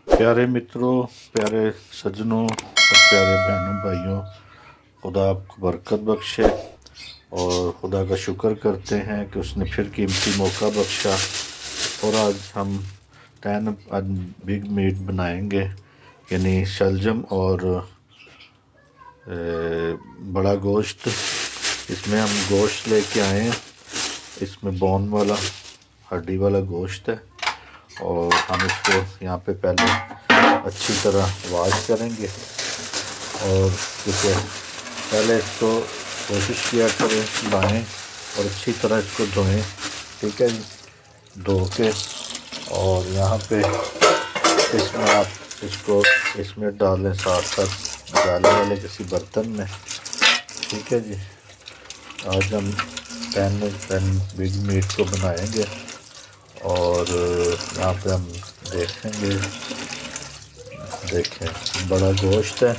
प्यारे मित्रों, प्यारे सज्जनों और प्यारे बहनों भाइयों, खुदा आपको बरकत बख्शे और खुदा का शुक्र करते हैं कि उसने फिर कीमती मौका बख्शा। और आज हम बिग मीट बनाएंगे, यानी शलजम और बड़ा गोश्त। इसमें हम गोश्त लेके आए हैं, इसमें बोन वाला हड्डी वाला गोश्त है और हम इसको यहाँ पे पहले अच्छी तरह वॉश करेंगे। और क्योंकि पहले इसको कोशिश किया करें लाएँ और अच्छी तरह इसको धोएं, ठीक है जी, धो के। और यहाँ पे इसमें आप इसको इसमें डालें साथ साथ डालने वाले किसी बर्तन में, ठीक है जी। आज हम पैन बिग मीट को बनाएंगे और यहाँ पे हम देखें बड़ा गोश्त है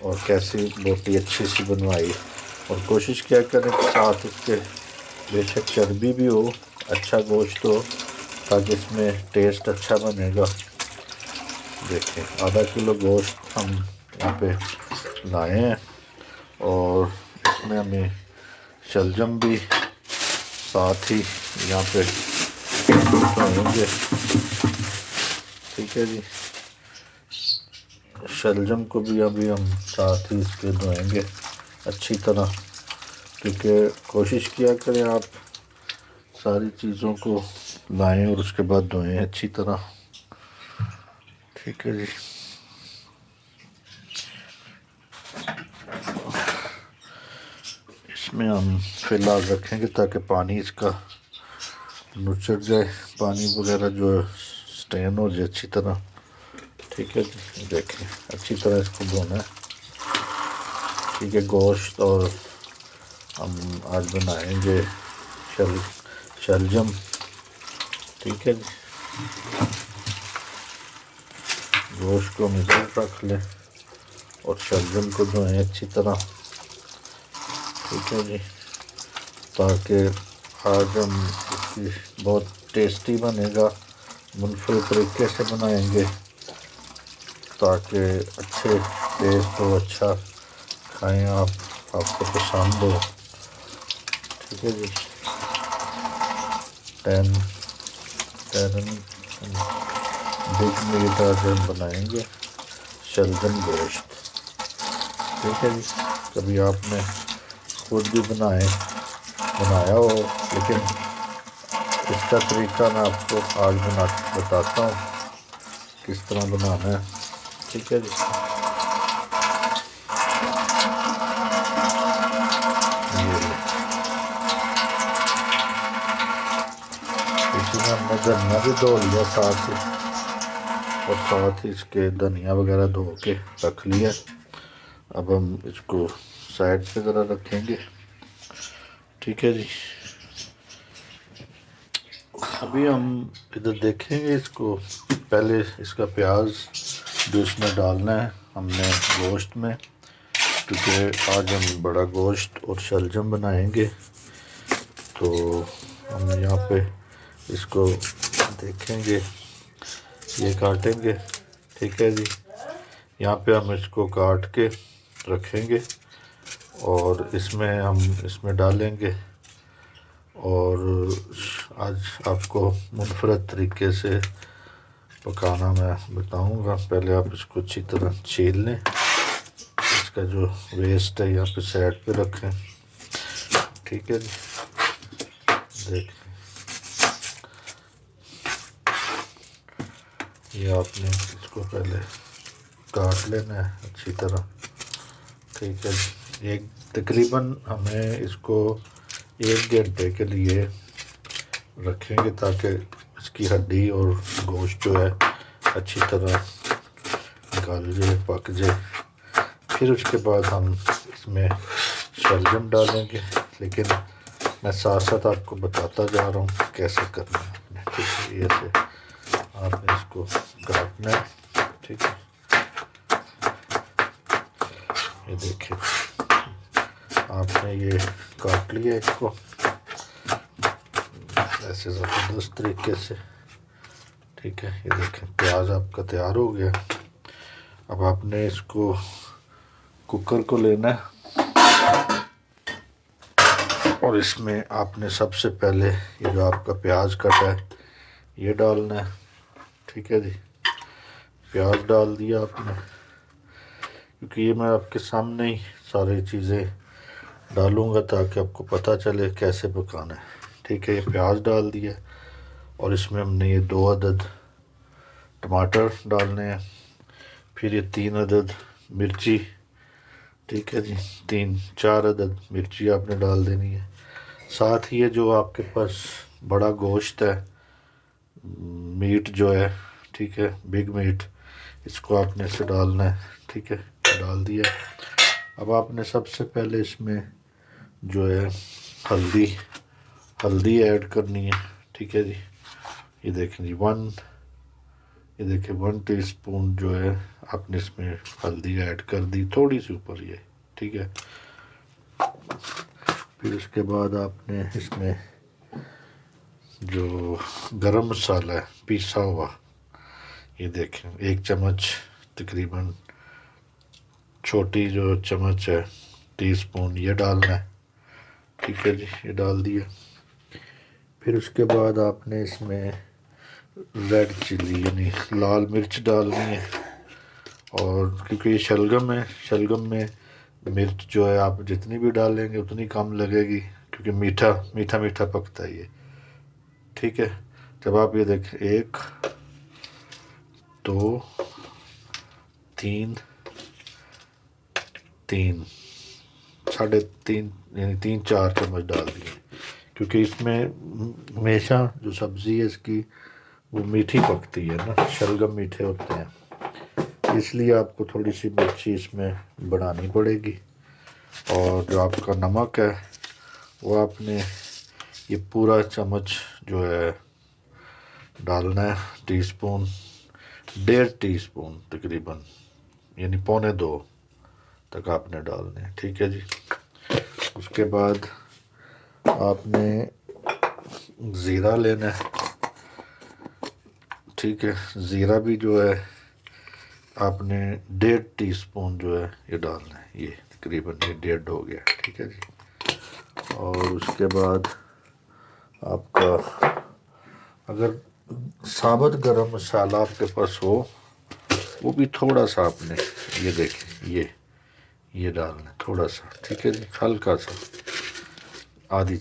और कैसी बोटी अच्छी सी बनवाई। और कोशिश क्या करें कि साथ इसके बेशक चर्बी भी हो, अच्छा गोश्त हो, ताकि इसमें टेस्ट अच्छा बनेगा। देखें आधा किलो गोश्त हम यहाँ पे लाए हैं और इसमें हमें शलजम भी साथ ही यहाँ पे धोएंगे, ठीक है जी। शलजम को भी अभी हम साथ ही इसके धोएंगे अच्छी तरह, क्योंकि कोशिश किया करें आप सारी चीज़ों को लाएं और उसके बाद धोएं अच्छी तरह, ठीक है जी। इसमें हम फ़िलहाल रखेंगे ताकि पानी इसका नुचड़ जाए, पानी वगैरह जो स्टेन हो जाए अच्छी तरह, ठीक है जी। देखें अच्छी तरह इसको धोना है, ठीक है। गोश्त और हम आज बनाएंगे शलजम, ठीक है जी। गोश्त को हम इधर रख लें और शलजम को धोएं अच्छी तरह, ठीक है जी, ताकि आज हम इसकी बहुत टेस्टी बनेगा। मुनफरद तरीके से बनाएंगे ताकि अच्छे टेस्ट हो, अच्छा खाएं आप, आपको पसंद हो, ठीक है जी। 10 बिग मीट आज हम बनाएंगे शलजम गोश्त, ठीक है जी। कभी आपने खुद भी बनाया हो, लेकिन इसका तरीका मैं आपको आज बताता हूँ किस तरह बनाना है, ठीक है जी। इसमें हमने धनिया भी धो लिया साथ ही, और साथ ही इसके धनिया वगैरह धो के रख लिया। अब हम इसको साइड पे ज़रा रखेंगे, ठीक है जी। अभी हम इधर देखेंगे इसको, पहले इसका प्याज जो इसमें डालना है हमने गोश्त में, क्योंकि आज हम बड़ा गोश्त और शलजम बनाएंगे। तो हम यहाँ पे इसको देखेंगे, ये काटेंगे, ठीक है जी। यहाँ पे हम इसको काट के रखेंगे और इसमें डालेंगे। और आज आपको मुनफरद तरीके से पकाना मैं बताऊंगा। पहले आप इसको अच्छी तरह छील लें, इसका जो वेस्ट है यहाँ पे साइड पे रखें, ठीक है जी। देखें ये आपने इसको पहले काट लेना है अच्छी तरह, ठीक है जी। एक तकरीबन हमें इसको 1 घंटे के लिए रखेंगे ताकि इसकी हड्डी और गोश्त जो है अच्छी तरह गल जाए, पक जाए। फिर उसके बाद हम इसमें शलजम डालेंगे, लेकिन मैं साथ साथ आपको बताता जा रहा हूँ कैसे करना है आपने, ठीक है, ये से आपने इसको काटना है। ठीक है, ये देखिए आपने ये काट लिया इसको ऐसे ज़बरदस्त तरीके से। ठीक है, ये देखें प्याज आपका तैयार हो गया। अब आपने इसको कुकर को लेना है और इसमें आपने सबसे पहले ये जो आपका प्याज कटा है ये डालना है। ठीक है जी, प्याज डाल दिया आपने, क्योंकि ये मैं आपके सामने ही सारी चीज़ें डालूँगा ताकि आपको पता चले कैसे पकाना है। ठीक है, ये प्याज डाल दिया और इसमें हमने ये 2 अदद टमाटर डालने हैं, फिर ये 3 अदद मिर्ची। ठीक है जी, 3-4 अदद मिर्ची आपने डाल देनी है। साथ ही ये जो आपके पास बड़ा गोश्त है, मीट जो है, ठीक है, बिग मीट, इसको आपने इसे डालना है। ठीक है, डाल दिया। अब आपने सबसे पहले इसमें जो है हल्दी ऐड करनी है। ठीक है जी, ये देखें जी ये देखिए 1 टीस्पून जो है आपने इसमें हल्दी ऐड कर दी, थोड़ी सी ऊपर ये। ठीक है, फिर उसके बाद आपने इसमें जो गरम मसाला है पिसा हुआ, ये देखें 1 चम्मच, तकरीबन छोटी जो चम्मच है टीस्पून, ये डालना है। ठीक है जी, ये डाल दिया। फिर उसके बाद आपने इसमें रेड चिल्ली यानी लाल मिर्च डालनी है, और क्योंकि ये शलगम है, शलगम में मिर्च जो है आप जितनी भी डालेंगे उतनी कम लगेगी, क्योंकि मीठा मीठा मीठा पकता है ये। ठीक है, जब आप ये देखें 1 2 3 3 3.5 यानी 3-4 चम्मच डाल दिए, क्योंकि इसमें हमेशा जो सब्ज़ी है इसकी वो मीठी पकती है ना, शलगम मीठे होते हैं, इसलिए आपको थोड़ी सी मिर्ची इसमें बढ़ानी पड़ेगी। और जो आपका नमक है वो आपने ये पूरा चम्मच जो है डालना है, टीस्पून, 1.5 टीस्पून तकरीबन, यानी 1.25 तक आपने डालने हैं। ठीक है जी, उसके बाद आपने ज़ीरा लेना है। ठीक है, ज़ीरा भी जो है आपने 1.5 टीस्पून जो है ये डालना है, ये तकरीबन ये 1.5 हो गया। ठीक है जी, और उसके बाद आपका अगर साबुत गरम मसाला आपके पास हो वो भी थोड़ा सा आपने ये देखें ये डालना है थोड़ा सा। ठीक है जी, हल्का सा, आधी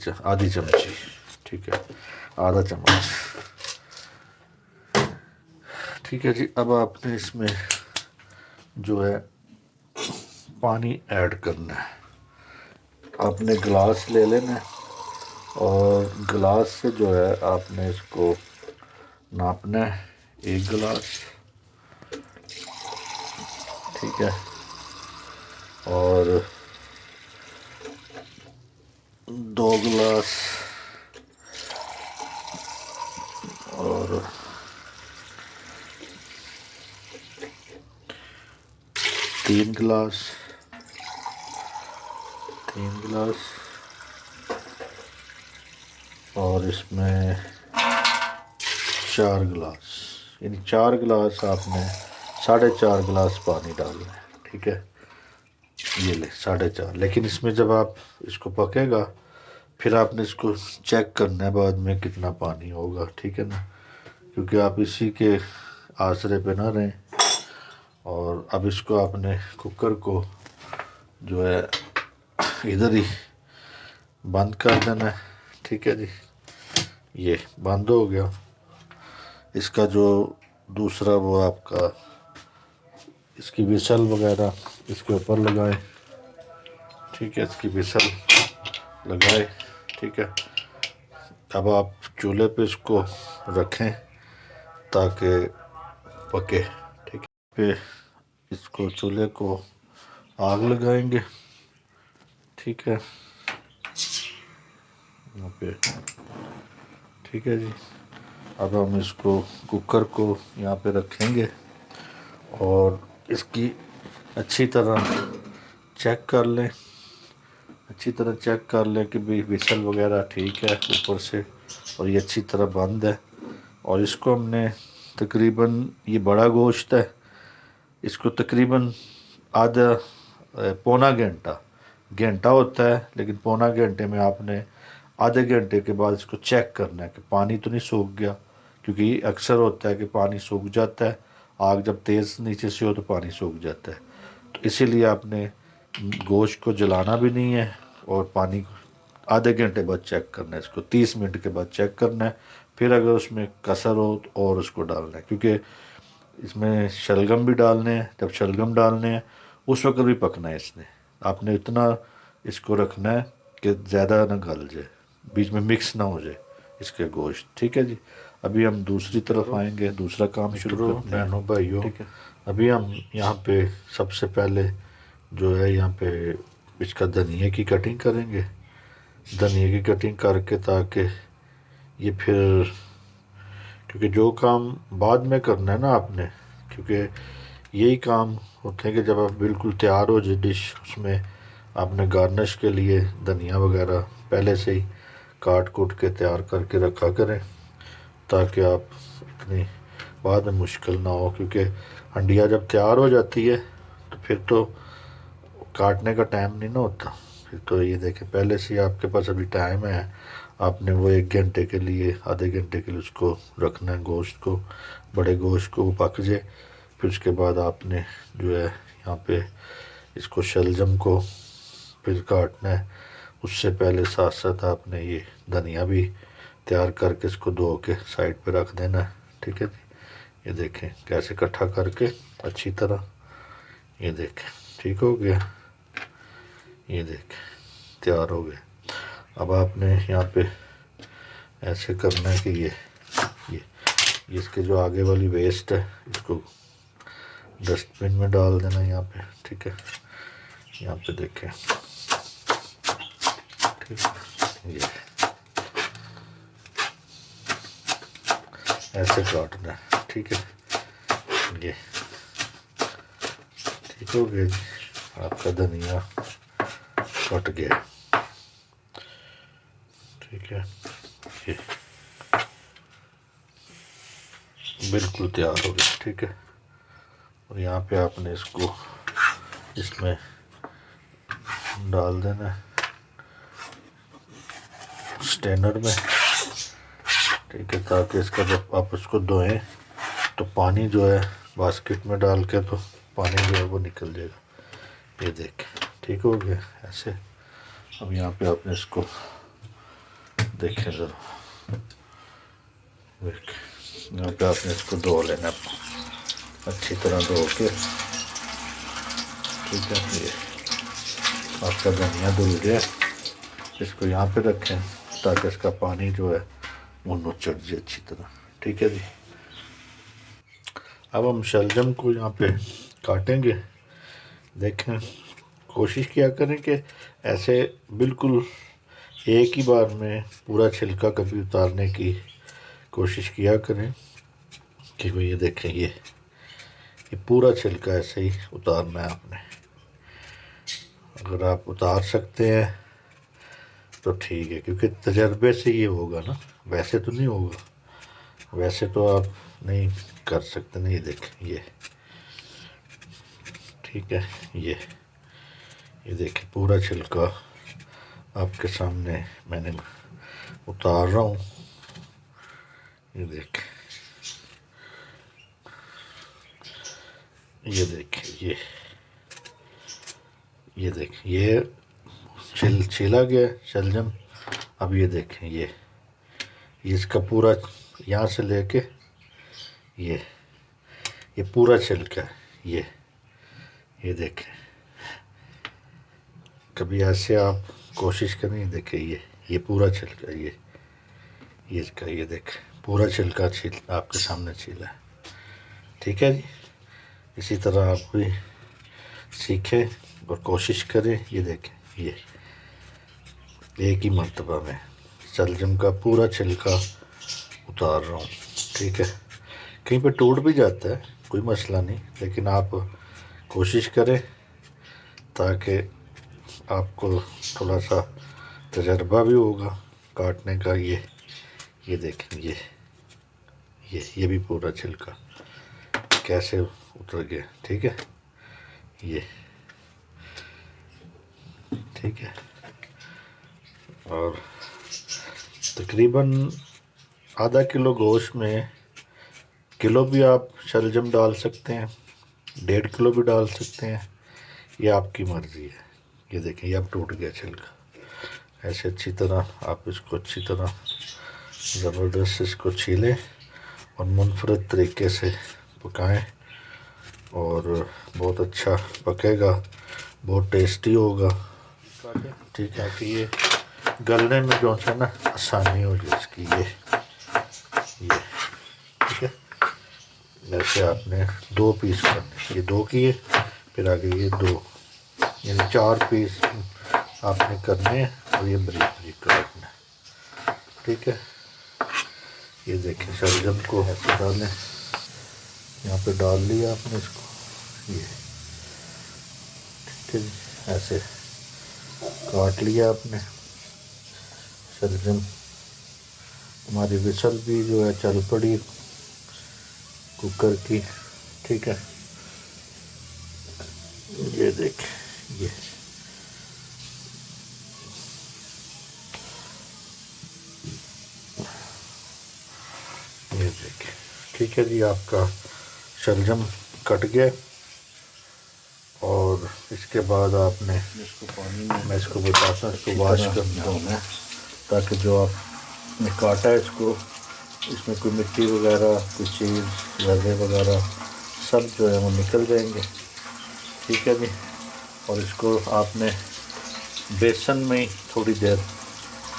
चमची। ठीक है, आधा चम्मच। ठीक है जी, अब आपने इसमें जो है पानी ऐड करना है। आपने गिलास ले लेना है और गिलास से जो है आपने इसको नापना है, 1 गिलास। ठीक है, और 2 गिलास और 3 गिलास, 3 गिलास, और इसमें 4 गिलास, यानी 4 गिलास आपने 4.5 गिलास पानी डालना है। ठीक है, ये ले 4.5, लेकिन इसमें जब आप इसको पकेगा फिर आपने इसको चेक करना है बाद में कितना पानी होगा। ठीक है ना, क्योंकि आप इसी के आसरे पे ना रहें। और अब इसको आपने कुकर को जो है इधर ही बंद कर देना है। ठीक है जी, ये बंद हो गया। इसका जो दूसरा वो आपका इसकी विसल वगैरह इसके ऊपर लगाए। ठीक है, इसकी विसल लगाए। ठीक है, अब आप चूल्हे पे इसको रखें ताकि पके। ठीक है, पे इसको चूल्हे को आग लगाएंगे। ठीक है, यहाँ पे। ठीक है जी, अब हम इसको कुकर को यहाँ पे रखेंगे और इसकी अच्छी तरह चेक कर लें, अच्छी तरह चेक कर लें कि भाई विसल वगैरह ठीक है ऊपर से और ये अच्छी तरह बंद है। और इसको हमने तकरीबन, ये बड़ा गोश्त है, इसको तकरीबन आधा पौना घंटा होता है, लेकिन पौना घंटे में आपने आधे घंटे के बाद इसको चेक करना है कि पानी तो नहीं सूख गया, क्योंकि अक्सर होता है कि पानी सूख जाता है, आग जब तेज़ नीचे से हो तो पानी सूख जाता है। तो इसीलिए आपने गोश्त को जलाना भी नहीं है और पानी आधे घंटे बाद चेक करना है, इसको 30 मिनट के बाद चेक करना है। फिर अगर उसमें कसर हो तो और उसको डालना है, क्योंकि इसमें शलगम भी डालने हैं। जब शलगम डालने हैं उस वक्त भी पकना है इसने, आपने इतना इसको रखना है कि ज़्यादा ना गल जाए, बीच में मिक्स ना हो जाए इसके गोश्त। ठीक है जी। अभी हम दूसरी तरफ आएंगे, दूसरा काम शुरू करते हैं। बहनों भाइयों, ठीक है, अभी हम यहाँ पे सबसे पहले जो है यहाँ पे इसका धनिए की कटिंग करेंगे। धनिए की कटिंग करके, ताकि ये फिर, क्योंकि जो काम बाद में करना है ना आपने, क्योंकि यही काम होते हैं कि जब आप बिल्कुल तैयार हो जाए डिश, उसमें आपने गार्निश के लिए धनिया वगैरह पहले से ही काट कूट के तैयार करके रखा करें, ताकि आप इतनी बाद में मुश्किल ना हो। क्योंकि हंडिया जब तैयार हो जाती है तो फिर तो काटने का टाइम नहीं ना होता। फिर तो ये देखें, पहले से ही आपके पास अभी टाइम है, आपने वो 1 घंटे के लिए, आधे घंटे के लिए उसको रखना है गोश्त को, बड़े गोश्त को, वो पक जाए। फिर उसके बाद आपने जो है यहाँ पे इसको शलजम को फिर काटना है। उससे पहले साथ साथ आपने ये धनिया भी तैयार करके इसको धो के साइड पे रख देना है। ठीक है जी। ये देखें कैसे इकट्ठा करके अच्छी तरह, ये देखें ठीक हो गया, ये देखें तैयार हो गया। अब आपने यहाँ पे ऐसे करना है कि ये इसके जो आगे वाली वेस्ट है इसको डस्टबिन में डाल देना यहाँ पे। ठीक है, यहाँ पे देखें, ठीक है, ये ऐसे काटना है। ठीक है, ये ठीक हो गया जी, आपका धनिया कट गया। ठीक है, ये बिल्कुल तैयार हो गया। ठीक है, और यहाँ पे आपने इसको इसमें डाल देना है स्ट्रेनर में। ठीक है, ताकि इसका जब आप इसको धोएं तो पानी जो है बास्केट में डाल के, तो पानी जो है वो निकल जाएगा। ये देख ठीक हो गया ऐसे। अब यहाँ पे आपने इसको देखें ज़रा, यहाँ पे आपने इसको धो लेना अच्छी तरह धो के। ठीक है, ये आपका धनिया धुल गया। इसको यहाँ पे रखें ताकि इसका पानी जो है वो नुचड़ जाए अच्छी तरह। ठीक है जी। अब हम शलजम को यहाँ पे काटेंगे। देखें, कोशिश किया करें कि ऐसे बिल्कुल एक ही बार में पूरा छिलका कभी उतारने की कोशिश किया करें कि भाई ये देखें, ये पूरा छिलका ऐसे ही उतारना है आपने। अगर आप उतार सकते हैं तो ठीक है, क्योंकि तजर्बे से ये होगा ना, वैसे तो नहीं होगा, वैसे तो आप नहीं कर सकते। नहीं देखें ये, ठीक है, ये देखें पूरा छिलका आपके सामने मैंने उतार रहा हूँ। ये देखें, ये देखें, ये देखें, ये छिला गया शलजम। अब ये देखें, ये इसका पूरा यहाँ से लेके ये पूरा छिलका है। ये देखें, कभी ऐसे आप कोशिश करें। देखें, ये पूरा छिलका, ये इसका, ये देखें पूरा छिलका आपके सामने छिला है। ठीक है जी। इसी तरह आप भी सीखें और कोशिश करें। ये देखें, ये एक ही मर्तबा में शलजम का पूरा छिलका उतार रहा हूँ। ठीक है, कहीं पे टूट भी जाता है, कोई मसला नहीं, लेकिन आप कोशिश करें ताकि आपको थोड़ा सा तजर्बा भी होगा काटने का। ये देखें, ये भी पूरा छिलका कैसे उतर गया। ठीक है, ये ठीक है। और तकरीबन आधा किलो गोश्त में किलो भी आप शलजम डाल सकते हैं, 1.5 किलो भी डाल सकते हैं, ये आपकी मर्ज़ी है। ये देखें, ये अब टूट गया छिलका। ऐसे अच्छी तरह आप इसको अच्छी तरह ज़बरदस्त इसको छीलें और मुनफरद तरीके से पकाएं, और बहुत अच्छा पकेगा, बहुत टेस्टी होगा। ठीक है, कि ये गलने में जो है ना आसानी हो जाए इसकी। ये ठीक है, वैसे आपने 2 पीस करने, ये 2 किए, फिर आगे ये 2, यानी 4 पीस आपने करने हैं, और ये बरीक बरीक काटना है। ठीक है, ये देखें, शलजम को ऐसे डालें, यहाँ पे डाल लिया आपने इसको, ये ठीक है जी, ऐसे काट लिया आपने शलजम। हमारी विसल भी जो है चल पड़ी कुकर की। ठीक है, ये देख, ये देख, ठीक है जी, आपका शलजम कट गया। और इसके बाद आपने इसको पानी में, मैं इसको बताता, इसको वॉश करना है, ताकि जो आपने काटा है इसको, इसमें कोई मिट्टी वगैरह, कोई चीज़ लगे वगैरह सब जो है वो निकल जाएंगे। ठीक है जी, और इसको आपने बेसन में थोड़ी देर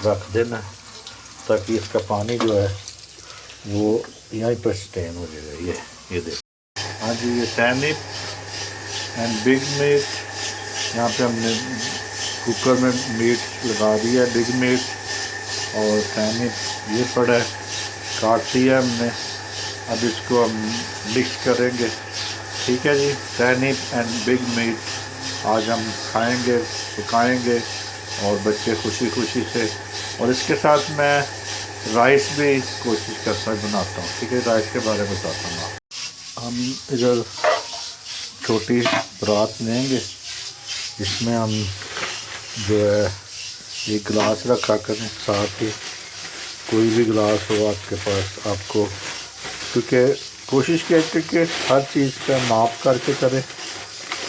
रख देना, ताकि इसका पानी जो है वो यहीं पर स्टेन हो जाएगा। ये देख, हाँ जी, ये टर्निप एंड बिग मीट, यहाँ पे हमने कुकर में मीट लगा दिया, बिग मीट और टर्निप ये पड़ा है, काट दिया हमने। अब इसको हम मिक्स करेंगे। ठीक है जी, टर्निप एंड बिग मीट आज हम खाएंगे, पकाएंगे, और बच्चे खुशी खुशी से। और इसके साथ मैं राइस भी कोशिश करता बनाता हूँ। ठीक है, राइस के बारे में बताता हूँ। हम इधर छोटी परात लेंगे, इसमें हम जो है एक गिलास रखा करें, साथ ही कोई भी गिलास हो आपके पास, आपको, क्योंकि कोशिश कीजिए कि हर चीज़ का माप करके करें,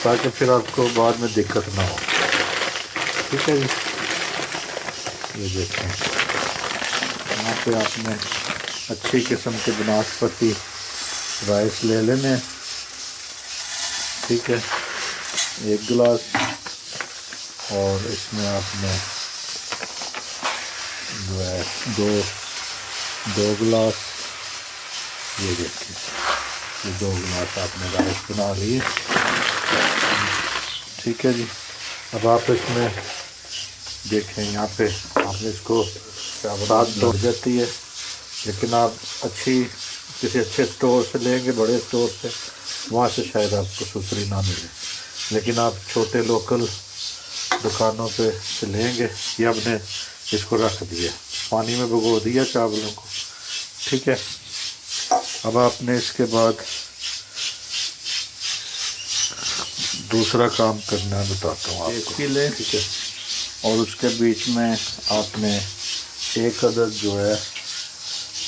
ताकि फिर आपको बाद में दिक्कत ना हो। ठीक है जी, ये देखें, यहाँ पे आपने अच्छी किस्म के बनास्पति राइस ले लेने। ठीक है, 1 गिलास, और इसमें आपने जो है दो गिलास, ये देखिए, ये 2 गिलास आपने राइस बना लिए। ठीक है जी, अब आप इसमें देखें, यहाँ पे आपने इसको साथ तोड़ जाती है, लेकिन आप किसी अच्छे स्टोर से लेंगे, बड़े स्टोर से, वहाँ से शायद आपको सुथरी ना मिले, लेकिन आप छोटे लोकल दुकानों पे से लेंगे। ये हमने इसको रख दिया, पानी में भिगो दिया चावलों को। ठीक है, अब आपने इसके बाद दूसरा काम करना है, बताता हूँ आपको। लें, ठीक है, और उसके बीच में आपने 1 अदद जो है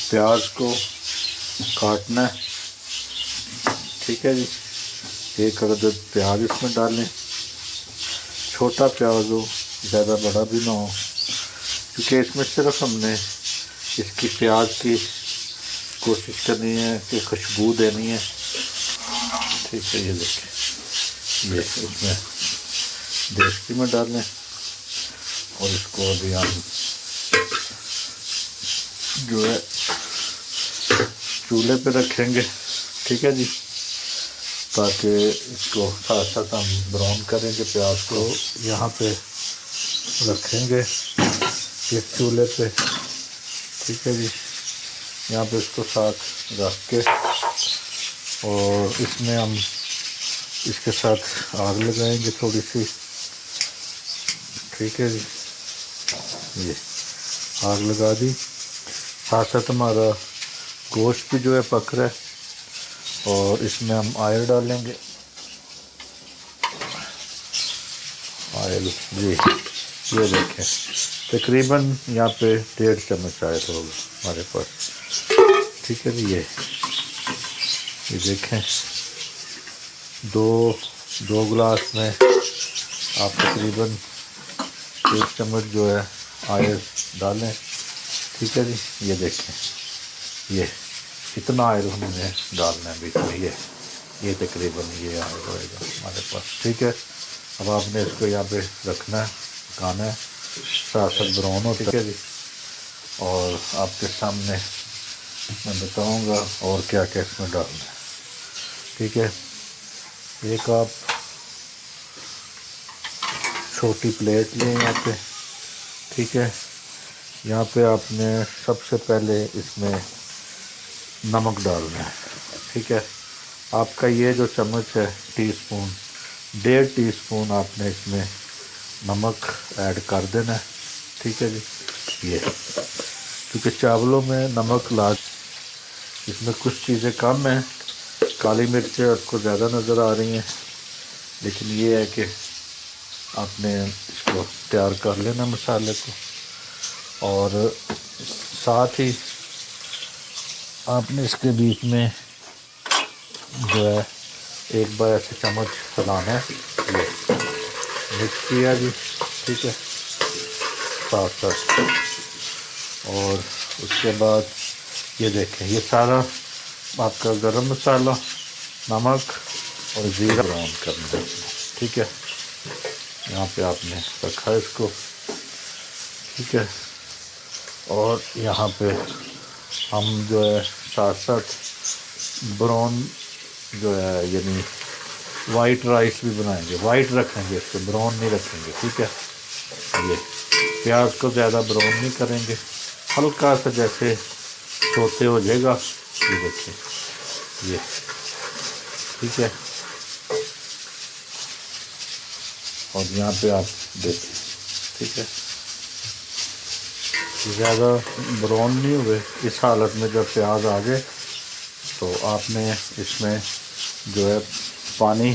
प्याज को काटना है। ठीक है जी, 1 अदद प्याज इसमें डालें, छोटा प्याज हो, ज़्यादा बड़ा भी ना हो, क्योंकि इसमें सिर्फ हमने इसकी प्याज की कोशिश करनी है कि खुशबू देनी है। ठीक है, ये देखिए, ये इसमें देसी में डालें, और इसको अभी हम जो है चूल्हे पे रखेंगे। ठीक है जी, ताकि इसको साथ साथ हम ब्राउन करेंगे, प्याज को यहाँ पे रखेंगे इस चूल्हे पे। ठीक है जी, यहाँ पे इसको साथ रख के और इसमें हम इसके साथ आग लगाएंगे थोड़ी सी। ठीक है जी, ये आग लगा दी। साथ साथ हमारा गोश्त भी जो है पक रहा है और इसमें हम ऑयल डालेंगे। ऑयल जी, ये देखें तकरीबन यहाँ पे 1.5 चम्मच आयल होगा हमारे पास। ठीक है जी, ये देखें दो गिलास में आप तकरीबन 1 चम्मच जो है ऑयल डालें। ठीक है जी, ये देखें ये इतना ऑयल हमने डालना है बीच में, ये तकरीबन ये ऑयल होएगा हमारे पास। ठीक है, अब आपने इसको यहाँ पे रखना है, पकाना है, साथ साथ ब्राउन हो। ठीक है जी, और आपके सामने मैं बताऊँगा और क्या क्या इसमें डालना है। ठीक है, एक आप छोटी प्लेट लें यहाँ पे। ठीक है, यहाँ पे आपने सबसे पहले इसमें नमक डालना है। ठीक है, आपका ये जो चम्मच है टीस्पून, 1.5 टीस्पून आपने इसमें नमक ऐड कर देना है। ठीक है जी, ये क्योंकि चावलों में नमक इसमें कुछ चीज़ें कम हैं, काली मिर्चें आपको ज़्यादा नज़र आ रही हैं, लेकिन ये है कि आपने इसको तैयार कर लेना मसाले को। और साथ ही आपने इसके बीच में जो है एक बार ऐसे चम्मच हिलाना है, ये मिक्स किया जी। ठीक है, साथ साथ और उसके बाद ये देखें ये सारा आपका गरम मसाला, नमक और ज़ीरा ब्राउन करना है। ठीक है, यहाँ पे आपने रखा है इसको। ठीक है, और यहाँ पे हम जो है साथ साथ ब्राउन जो है यानी वाइट राइस भी बनाएंगे, वाइट रखेंगे इसको, ब्राउन नहीं रखेंगे। ठीक है, ये प्याज को ज़्यादा ब्राउन नहीं करेंगे, हल्का सा जैसे सोते हो जाएगा। ये देखिए ये, ठीक है, और यहाँ पे आप देखें। ठीक है, ज़्यादा ब्राउन नहीं हुए, इस हालत में जब प्याज आ जाए तो आपने इसमें जो है पानी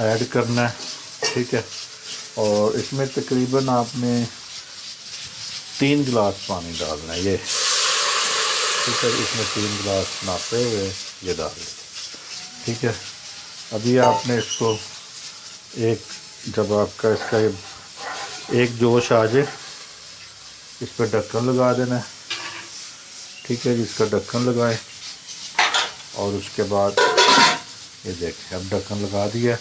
ऐड करना है। ठीक है, और इसमें तकरीबन आपने 3 गिलास पानी डालना है, ये। ठीक है, इसमें 3 गिलास नापे हुए ये डाल दें। ठीक है, अभी आपने इसको जब आपका इसका एक जोश आ जाए इस पर ढक्कन लगा देना है। ठीक है, जिसका ढक्कन लगाएं और उसके बाद ये देखें अब ढक्कन लगा दिया।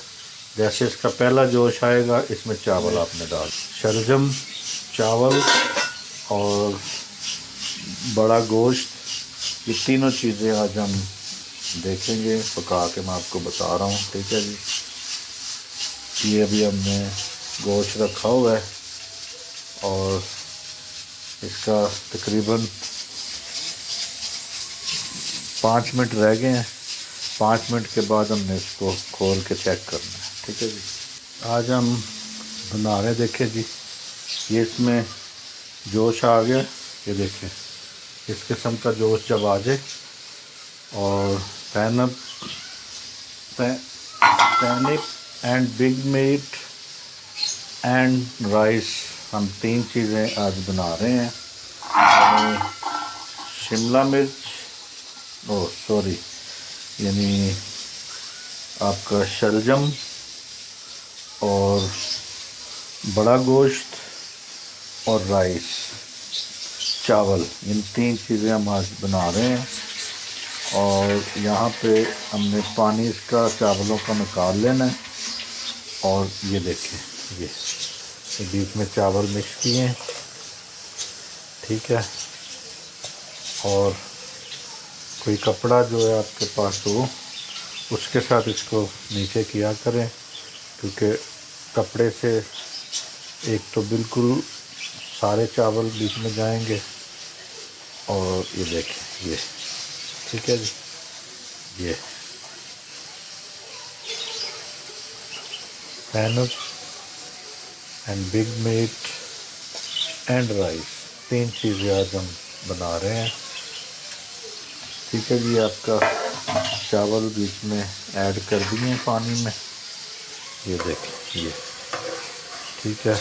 जैसे इसका पहला जोश आएगा इसमें चावल आपने डाल, शलजम, चावल और बड़ा गोश्त, ये तीनों चीज़ें आज हम देखेंगे पका के, मैं आपको बता रहा हूँ। ठीक है जी, ये अभी हमने गोश्त रखा हुआ है और इसका तकरीबन 5 मिनट रह गए हैं। 5 मिनट के बाद हमने इसको खोल के चेक करना है। ठीक है जी, आज हम बना रहे, देखें जी ये इसमें जोश आ गया, ये देखें इस किस्म का जोश जब आ जाए और panic and big meat and rice, हम 3 चीज़ें आज बना रहे हैं। शिमला मिर्च, सॉरी, यानी आपका शलजम और बड़ा गोश्त और राइस, चावल, इन 3 चीज़ें हम आज बना रहे हैं। और यहाँ पे हमने पानी इसका चावलों का निकाल लेना है और ये देखें ये बीच में चावल मिक्स किए हैं। ठीक है, और कोई कपड़ा जो है आपके पास हो उसके साथ इसको नीचे किया करें, क्योंकि कपड़े से एक तो बिल्कुल सारे चावल बीच में जाएंगे और ये देखें ये, ठीक है जी। ये pan up and big meat and rice, 3 चीज़ें आज हम बना रहे हैं। ठीक है जी। आपका चावल बीच में ऐड कर दिए पानी में, ये देखें ये, ठीक है।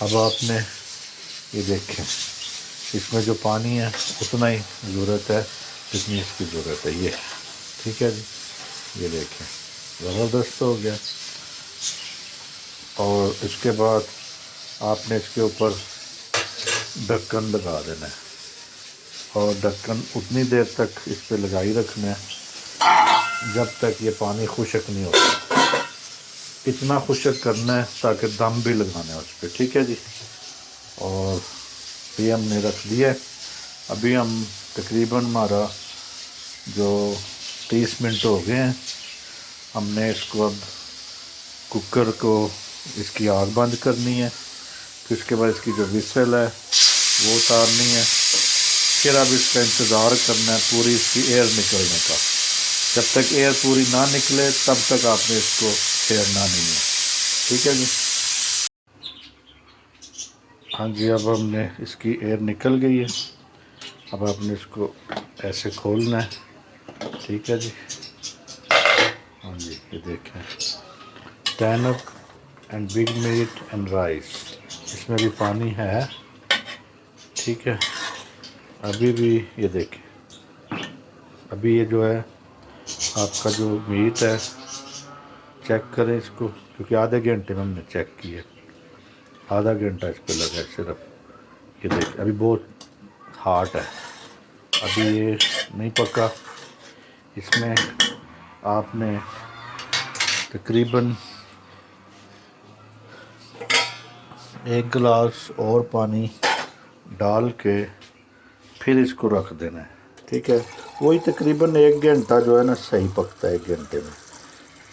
अब आपने ये देखें इसमें जो पानी है उतना ही ज़रूरत है जितनी इसकी ज़रूरत है, ये ठीक है जी। ये देखें ज़बरदस्त हो गया। और इसके बाद आपने इसके ऊपर ढक्कन लगा देना है और ढक्कन उतनी देर तक इस पर लगाई रखना है जब तक ये पानी खुश्क नहीं होता। इतना खुश्क करना है ताकि दम भी लगाना है उस पर, ठीक है जी। और ये हमने रख दिया है। अभी हम तकरीबन हमारा जो 30 मिनट हो गए हैं। हमने इसको अब कुकर को इसकी आग बंद करनी है, फिर उसके बाद इसकी जो विसल है वो उतारनी है, फिर अब इसका इंतज़ार करना है पूरी इसकी एयर निकलने का। जब तक एयर पूरी ना निकले तब तक आपने इसको छेड़ना नहीं है, ठीक है जी। हाँ जी, अब हमने इसकी एयर निकल गई है। अब आपने इसको ऐसे खोलना है, ठीक है जी। हाँ जी, ये देखें pan up and big meat and rice, इसमें भी पानी है, ठीक है। अभी भी ये देखें, अभी ये जो है आपका जो मीट है, चेक करें इसको, क्योंकि आधे घंटे में हमने चेक किया, आधा घंटा इस पर लगा है सिर्फ। ये देखें अभी बहुत हार्ड है, अभी ये नहीं पका। इसमें आपने तकरीबन 1 गिलास और पानी डाल के फिर इसको रख देना है, ठीक है। वही तकरीबन 1 घंटा जो है ना सही पकता है 1 घंटे में,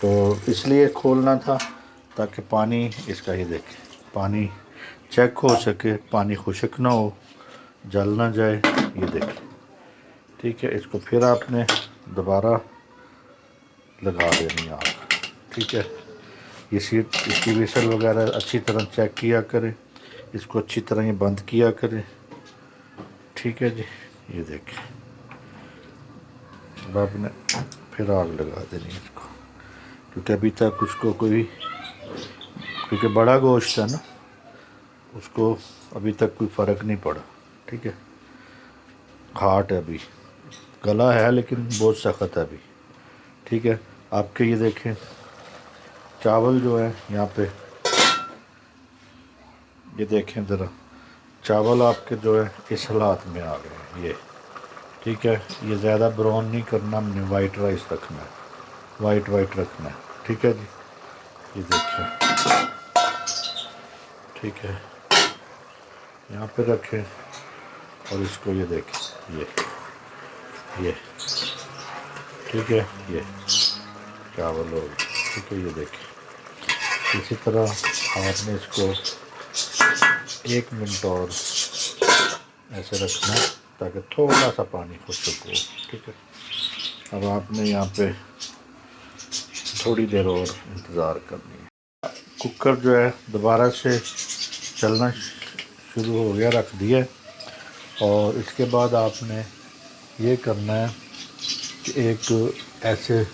तो इसलिए खोलना था ताकि पानी इसका, ये देखें पानी चेक हो सके, पानी खुश्क ना हो, जल ना जाए, ये देखें, ठीक है। इसको फिर आपने दोबारा लगा देनी आग, ठीक है। ये सीट इसकी विसल वगैरह अच्छी तरह चेक किया करें, इसको अच्छी तरह ये बंद किया करें, ठीक है जी। ये देखें अब आपने फिर आग लगा देनी इसको, क्योंकि अभी तक उसको कोई, क्योंकि बड़ा गोश्त है ना, उसको अभी तक कोई फ़र्क नहीं पड़ा, ठीक है। हार्ड है अभी, गला है लेकिन बहुत सख्त है अभी, ठीक है। आपके ये देखें चावल जो है यहाँ पे, ये देखें ज़रा चावल आपके जो है इस हालात में आ गए हैं, ये ठीक है। ये ज़्यादा ब्राउन नहीं करना, हमने वाइट राइस रखना है, वाइट रखना है, ठीक है जी। ये देखें, ठीक है, यहाँ पे रखें और इसको ये देखें ये ठीक है, ये चावल हो, ठीक है। ये देखें इसी तरह आपने इसको 1 मिनट और ऐसे रखना है ताकि थोड़ा सा पानी खुश्क हो, ठीक है। अब आपने यहाँ पे थोड़ी देर और इंतज़ार करनी है। कुकर जो है दोबारा से चलना शुरू हो गया, रख दिया। और इसके बाद आपने ये करना है कि एक ऐसे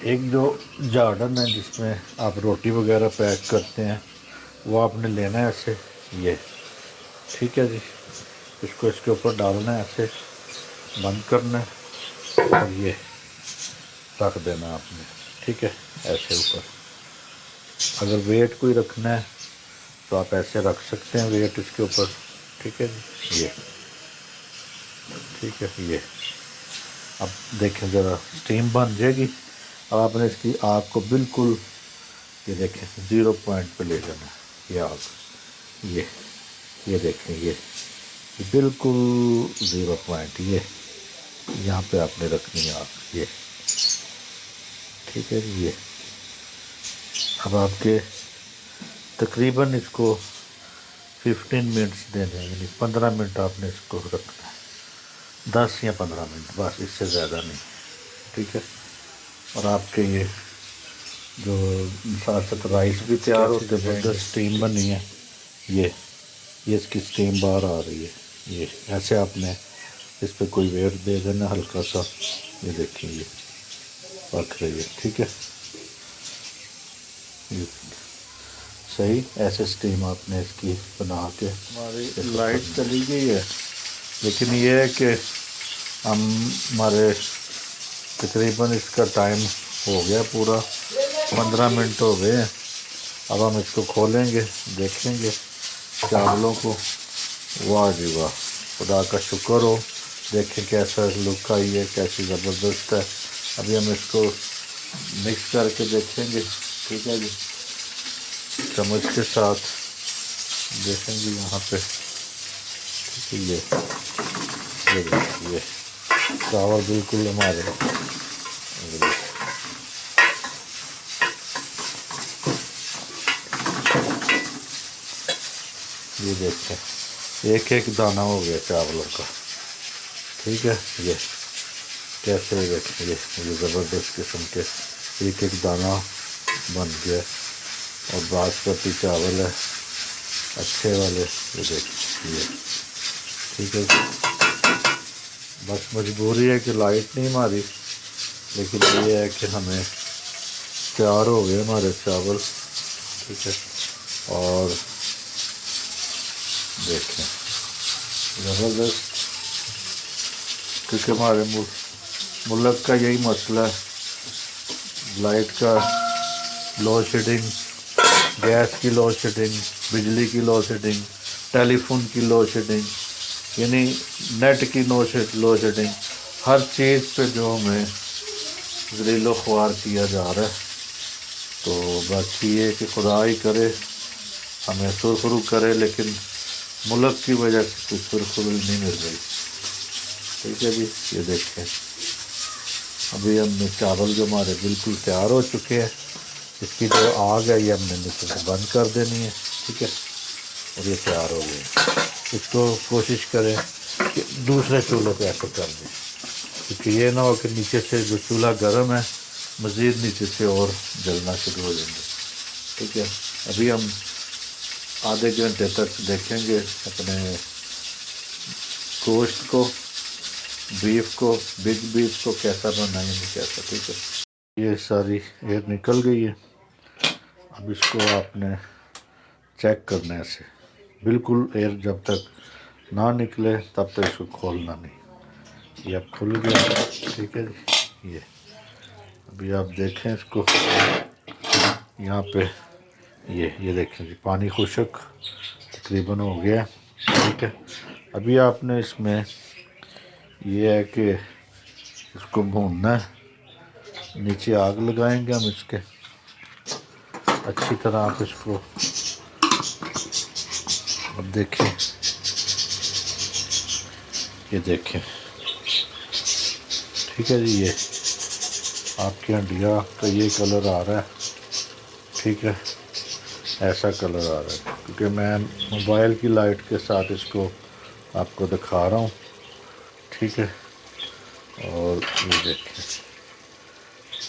एक जो जार्डन है जिसमें आप रोटी वगैरह पैक करते हैं, वो आपने लेना है ऐसे, ये ठीक है जी। इसको इसके ऊपर डालना है, ऐसे बंद करना है और ये रख देना आपने, ठीक है, ऐसे ऊपर। अगर वेट कोई रखना है तो आप ऐसे रख सकते हैं वेट इसके ऊपर, ठीक है जी। ये ठीक है, ये अब देखें ज़रा स्टीम बन जाएगी। अब आपने इसकी आग को बिल्कुल, ये देखें 0 पॉइंट पे ले जाना है ये आग, ये देखें ये बिल्कुल 0 पॉइंट, ये यहाँ पे आपने रखनी है आग, ये ठीक है जी। ये अब आपके तकरीबन इसको 15 मिनट्स देने हैं, यानी 15 मिनट आपने इसको रखना है, 10 या 15 मिनट बस, इससे ज़्यादा नहीं। ठीक है, और आपके ये जो साथ साथ राइस भी तैयार होते हैं, ज़बरदस्त स्टीम बनी है। ये इसकी स्टीम बाहर आ रही है। ये ऐसे आपने इस पर कोई वेट दे देना हल्का सा, ये देखिए ये पक रही है। ठीक है, ये सही ऐसे स्टीम आपने इसकी बना के। हमारी लाइट चली गई है, लेकिन ये है कि हमारे तकरीबन इसका टाइम हो गया, पूरा 15 मिनट हो गए हैं। अब हम इसको खोलेंगे, देखेंगे चावलों को। वाह जी वाह, खुदा का शुक्र हो, देखें कैसा लुक आई है, कैसी ज़बरदस्त है। अभी हम इसको मिक्स करके देखेंगे। ठीक है जी, चम्मच के साथ देखेंगे यहाँ पे। ठीक है, ये चावल बिल्कुल हमारे ये देखें एक एक दाना हो गया चावलों का। ठीक है, ये कैसे देखें, ये ज़बरदस्त किस्म के एक एक दाना बन गया। और बासमती चावल है अच्छे वाले, ये देखिए। ठीक है, बस मजबूरी है कि लाइट नहीं मारी, लेकिन ये है कि हमें तैयार हो गए हमारे चावल। ठीक है, और देखें ज़बरदस्त, क्योंकि हमारे मुल्क का यही मसला है, लाइट का लोड शेडिंग, गैस की लोड शेडिंग, बिजली की लोड शेडिंग, टेलीफोन की लोड शेडिंग, यानी नेट की लोड शेडिंग, हर चीज़ पे जो हमें ज़लीलो ख्वार किया जा रहा है। तो बस ये कि खुदा ही करे हमें सुरखरू करे, लेकिन मुल्क की वजह से कुछ सुरखरू नहीं मिल रही। ठीक है जी, ये देखें अभी हमने चावल जो हमारे बिल्कुल तैयार हो चुके हैं, इसकी जो आग है ये हमने नीचे से बंद कर देनी है। ठीक है, और ये तैयार हो गए। इसको कोशिश करें कि दूसरे चूल्हे पे ऐसे कर दें, क्योंकि ये ना हो कि नीचे से जो चूल्हा गर्म है मज़ीद नीचे से और जलना शुरू हो जाएंगे। ठीक है, अभी हम आधे घंटे तक देखेंगे अपने गोश्त को, बीफ को, बिग बीफ को कैसा बनाएंगे कैसा। ठीक है, ये सारी एयर निकल गई है। अब इसको आपने चेक करना है ऐसे, बिल्कुल एयर जब तक ना निकले तब तक इसको खोलना नहीं। ये अब खुल गया। ठीक है जी, ये अभी आप देखें इसको, यहाँ पे ये देखें जी, पानी खुश्क तकरीबन हो गया। ठीक है, अभी आपने इसमें ये है कि इसको भूनना है, नीचे आग लगाएंगे हम इसके, अच्छी तरह आप इसको अब देखें, ये देखें। ठीक है जी, ये आपके हंडिया का ये कलर आ रहा है। ठीक है, ऐसा कलर आ रहा है, क्योंकि मैं मोबाइल की लाइट के साथ इसको आपको दिखा रहा हूँ। ठीक है, और ये देखें।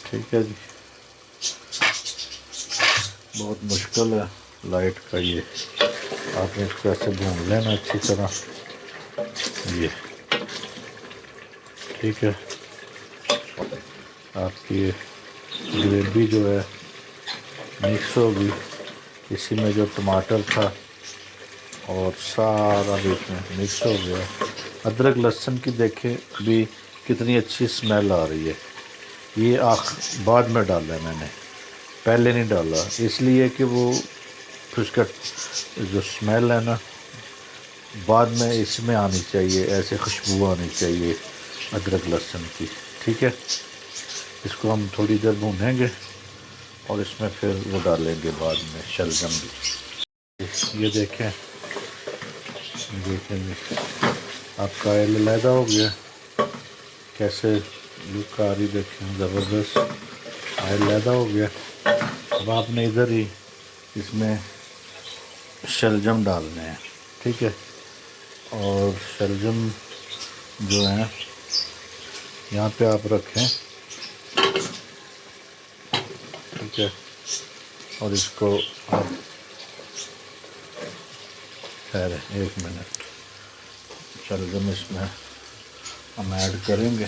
ठीक है जी, बहुत मुश्किल है लाइट का, ये आपने इसको ऐसे भून लेना अच्छी तरह। ये ठीक है, आपकी ग्रेवी जो है मिक्स होगी, इसी में जो टमाटर था और सारा भी इसमें मिक्स हो गया। अदरक लहसुन की देखें भी कितनी अच्छी स्मेल आ रही है। ये बाद में डाला है मैंने, पहले नहीं डाला, इसलिए कि वो उसका जो स्मेल है ना बाद में इसमें आनी चाहिए, ऐसे खुशबू आनी चाहिए अदरक लहसुन की। ठीक है, इसको हम थोड़ी देर भूनेंगे और इसमें फिर वो डालेंगे बाद में शलजम भी। ये देखें आपका ऑयल अलहदा हो गया, कैसे लुक आ रही देखें, ज़बरदस्त ऑयल अलहदा हो गया। अब आपने इधर ही इसमें शलजम डालने हैं, ठीक है। और शलजम जो है यहाँ पे आप रखें, ठीक है। और इसको आप ठहरे 1 मिनट, शलजम इसमें हम ऐड करेंगे,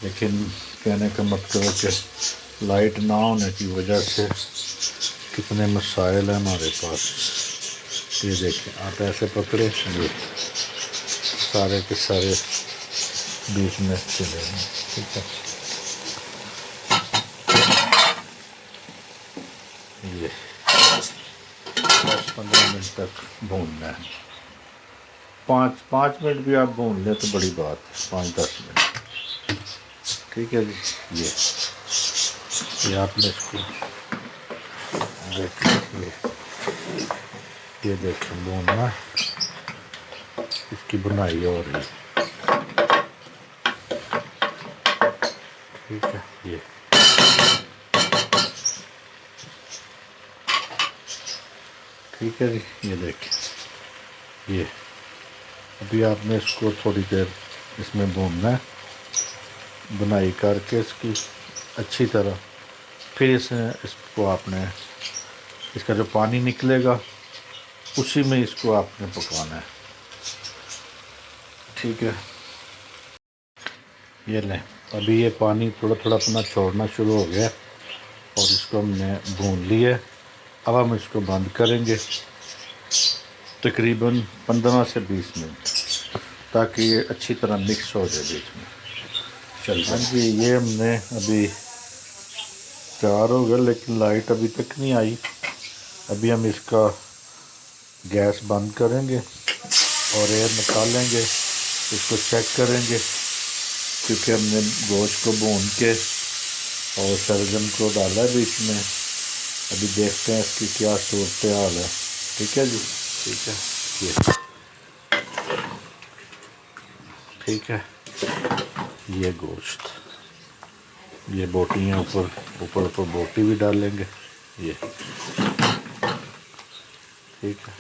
लेकिन कहने का मतलब है कि लाइट ना होने की वजह से कितने मसाइल हैं हमारे पास। ये देखें, आप ऐसे पकड़े, ये सारे के सारे बीच में चले हैं, ठीक है। ये 10-15 मिनट तक भूनना है। 5 मिनट भी आप भून लें तो बड़ी बात है, 5-10 मिनट, ठीक है जी। ये आपने इसको ये देखें भूनना, इसकी बुनाई हो रही है, ठीक है। ये ठीक है जी। ये देखें, ये अभी आपने इसको थोड़ी देर इसमें भूनना है, बुनाई करके इसकी अच्छी तरह। फिर इसको आपने, इसका जो पानी निकलेगा उसी में इसको आपने पकाना है, ठीक है। ये लें, अभी ये पानी थोड़ा थोड़ा अपना छोड़ना शुरू हो गया और इसको हमने भून लिया। अब हम इसको बंद करेंगे तकरीबन 15 से 20 मिनट, ताकि ये अच्छी तरह मिक्स हो जाए बीच में। चल हाँ जी, ये हमने अभी तैयार हो गया, लेकिन लाइट अभी तक नहीं आई। अभी हम इसका गैस बंद करेंगे और एयर निकालेंगे, इसको चेक करेंगे, क्योंकि हमने गोश्त को भून के और शलजम को डाला है बीच में। अभी देखते हैं इसकी क्या सूरत हाल है, ठीक है जी। ठीक है, ये ठीक है, ये गोश्त, ये बोटियाँ ऊपर बोटी भी डालेंगे, ये ठीक है।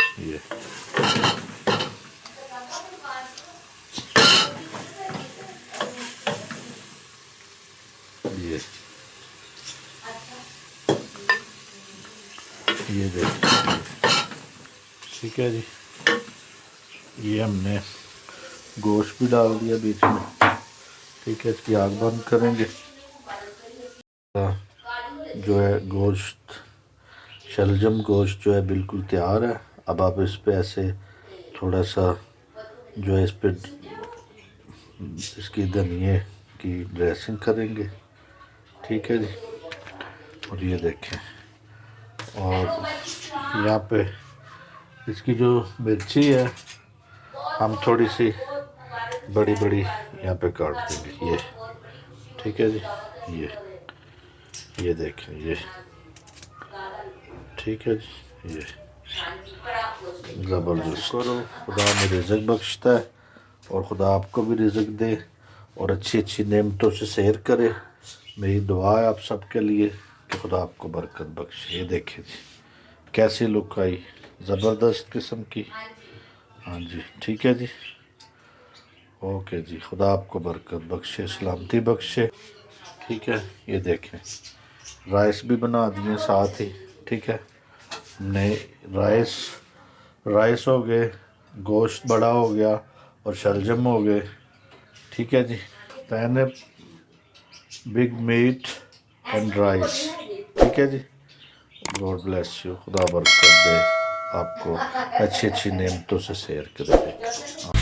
ये देख, ठीक है जी। ये हमने गोश्त भी डाल दिया बीच में, ठीक है। इसकी आग बंद करेंगे। जो है गोश्त, शलजम गोश्त जो है बिल्कुल तैयार है। अब आप इस पे ऐसे थोड़ा सा जो है इस पे इसकी धनिए की ड्रेसिंग करेंगे, ठीक है जी। और ये देखें, और यहाँ पे इसकी जो मिर्ची है हम थोड़ी सी बड़ी बड़ी यहाँ पे काट देंगे, ये ठीक है जी। ये देखें, ये ठीक है जी। ये ज़बरदस्त करो, खुदा में रिज़्क़ बख्शता है और खुदा आपको भी रिज़्क़ दे और अच्छी अच्छी नेमतों से सैर करे। मेरी दुआ है आप सबके लिए कि खुदा आपको बरकत बख्शे। ये देखें जी कैसी लुक आई, ज़बरदस्त किस्म की। हाँ जी, ठीक है जी, ओके जी। खुदा आपको बरकत बख्शे, सलामती बख्शे, ठीक है। ये देखें राइस भी बना दिए साथ ही, ठीक है। नहीं, राइस हो गए, गोश्त बड़ा हो गया और शलजम हो गए, ठीक है जी। Pan big meat and rice, ठीक है जी। गॉड ब्लेस यू, खुदा बरकत दे आपको, अच्छी अच्छी नेमतों से शेयर करें।